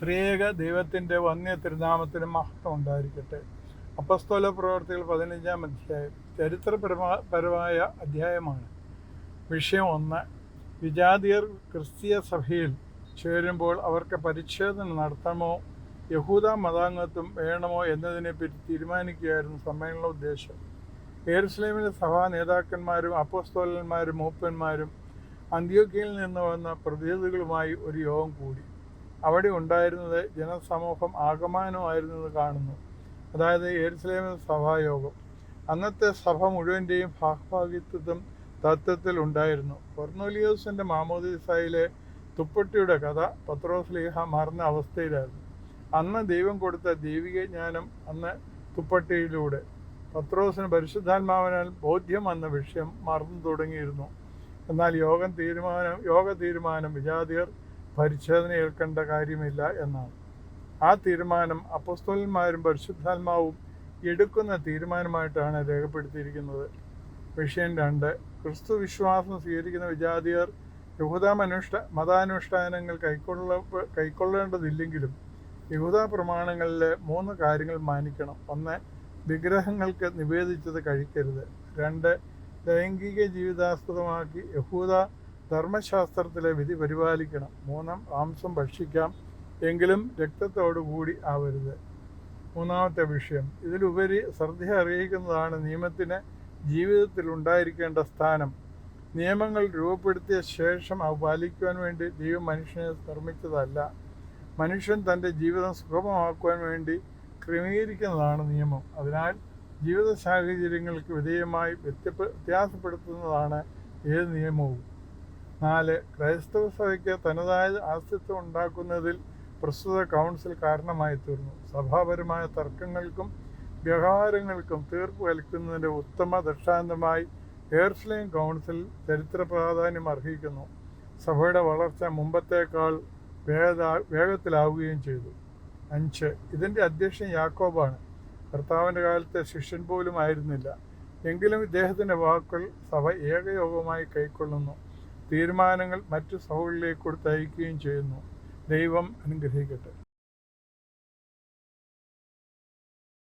ത്രിയേക ദൈവത്തിൻ്റെ വന്യ തിരുനാമത്തിന് മഹത്വം ഉണ്ടായിരിക്കട്ടെ. അപ്പസ്തോല പ്രവർത്തികൾ 15-ാം അധ്യായം ചരിത്രപരമായ അധ്യായമാണ്. വിഷയം 1. വിജാതിയർ ക്രിസ്തീയ സഭയിൽ ചേരുമ്പോൾ അവർക്ക് പരിച്ഛേദന നടത്തണമോ യഹൂദ മതാംഗത്വം വേണമോ എന്നതിനെപ്പറ്റി തീരുമാനിക്കുകയായിരുന്നു സമ്മേളന ഉദ്ദേശം. യെരുശലേമിലെ സഭാ നേതാക്കന്മാരും അപ്പോസ്തലന്മാരും മൂപ്പന്മാരും അന്ത്യോക്യയിൽ നിന്ന് വന്ന പ്രതിനിധികളുമായി ഒരു യോഗം കൂടി. അവിടെ ഉണ്ടായിരുന്നത് ജനസമൂഹം ആകമാനമായിരുന്നത് കാണുന്നു. അതായത് യെരുശലേമിലെ സഭായോഗം. അന്നത്തെ സഭ മുഴുവൻ്റെയും ഭാഗഭാഗിത്വം തത്വത്തിൽ ഉണ്ടായിരുന്നു. കൊർന്നേലിയോസിൻ്റെ മാമോദീസായിലെ തുപ്പട്ടിയുടെ കഥ പത്രോസ്ലീഹ മറന്ന അവസ്ഥയിലായിരുന്നു. അന്ന് ദൈവം കൊടുത്ത ദൈവിക ജ്ഞാനം അന്ന് തുപ്പട്ടിയിലൂടെ പത്രോസിന് പരിശുദ്ധാത്മാവിനാൽ ബോധ്യം വന്ന വിഷയം മറന്നു തുടങ്ങിയിരുന്നു. എന്നാൽ യോഗ തീരുമാനം വിജാതിയർ പരിച്ഛേദന ഏൽക്കേണ്ട കാര്യമില്ല എന്നാണ്. ആ തീരുമാനം അപ്പോസ്തലന്മാരും പരിശുദ്ധാത്മാവും എടുക്കുന്ന തീരുമാനമായിട്ടാണ് രേഖപ്പെടുത്തിയിരിക്കുന്നത്. വിഷയം 2. ക്രിസ്തു വിശ്വാസം സ്വീകരിക്കുന്ന വിജാതിയർ യഹൂദ മതാനുഷ്ഠാനങ്ങൾ കൈക്കൊള്ളേണ്ടതില്ലെങ്കിലും യഹൂദ പ്രമാണങ്ങളിലെ 3 കാര്യങ്ങൾ മാനിക്കണം. 1. വിഗ്രഹങ്ങൾക്ക് നിവേദിച്ചത് കഴിക്കരുത്. 2. ലൈംഗിക ജീവിതാസ്പദമാക്കി യഹൂദ ധർമ്മശാസ്ത്രത്തിലെ വിധി പരിപാലിക്കണം. 3. മാംസം ഭക്ഷിക്കാം, എങ്കിലും രക്തത്തോടുകൂടി ആവരുത്. 3-ാമത്തെ വിഷയം. ഇതിലുപരി ശ്രദ്ധ അറിയിക്കുന്നതാണ് നിയമത്തിന് ജീവിതത്തിൽ ഉണ്ടായിരിക്കേണ്ട സ്ഥാനം. നിയമങ്ങൾ രൂപപ്പെടുത്തിയ ശേഷം അവ പാലിക്കുവാൻ വേണ്ടി ദൈവം മനുഷ്യനെ നിർമ്മിച്ചതല്ല. മനുഷ്യൻ തൻ്റെ ജീവിതം സുഗമമാക്കുവാൻ വേണ്ടി ക്രമീകരിക്കുന്നതാണ് നിയമം. അതിനാൽ ജീവിത സാഹചര്യങ്ങൾക്ക് വിധേയമായി വ്യത്യാസപ്പെടുത്തുന്നതാണ് ഏത് നിയമവും. 4. ക്രൈസ്തവ സഭയ്ക്ക് തനതായ അസ്തിത്വം ഉണ്ടാക്കുന്നതിൽ പ്രസ്തുത കൗൺസിൽ കാരണമായി തീർന്നു. സഭാപരമായ തർക്കങ്ങൾക്കും വ്യവഹാരങ്ങൾക്കും തീർപ്പ് കൽക്കുന്നതിൻ്റെ ഉത്തമ ദൃഷ്ടാന്തമായി യെരുശലേം കൗൺസിൽ ചരിത്ര പ്രാധാന്യം അർഹിക്കുന്നു. സഭയുടെ വളർച്ച മുമ്പത്തേക്കാൾ വേഗത്തിലാവുകയും ചെയ്തു. 5. ഇതിൻ്റെ അധ്യക്ഷൻ യാക്കോബാണ്. കർത്താവിൻ്റെ കാലത്തെ ശിഷ്യൻ പോലും ആയിരുന്നില്ല. എങ്കിലും ഇദ്ദേഹത്തിൻ്റെ വാക്കുകൾ സഭ ഏകയോഗമായി കൈക്കൊള്ളുന്നു. തീരുമാനങ്ങൾ മറ്റു സഭകളിലേക്ക് കൊടുത്തയക്കുകയും ചെയ്യുന്നു. ദൈവം അനുഗ്രഹിക്കട്ടെ.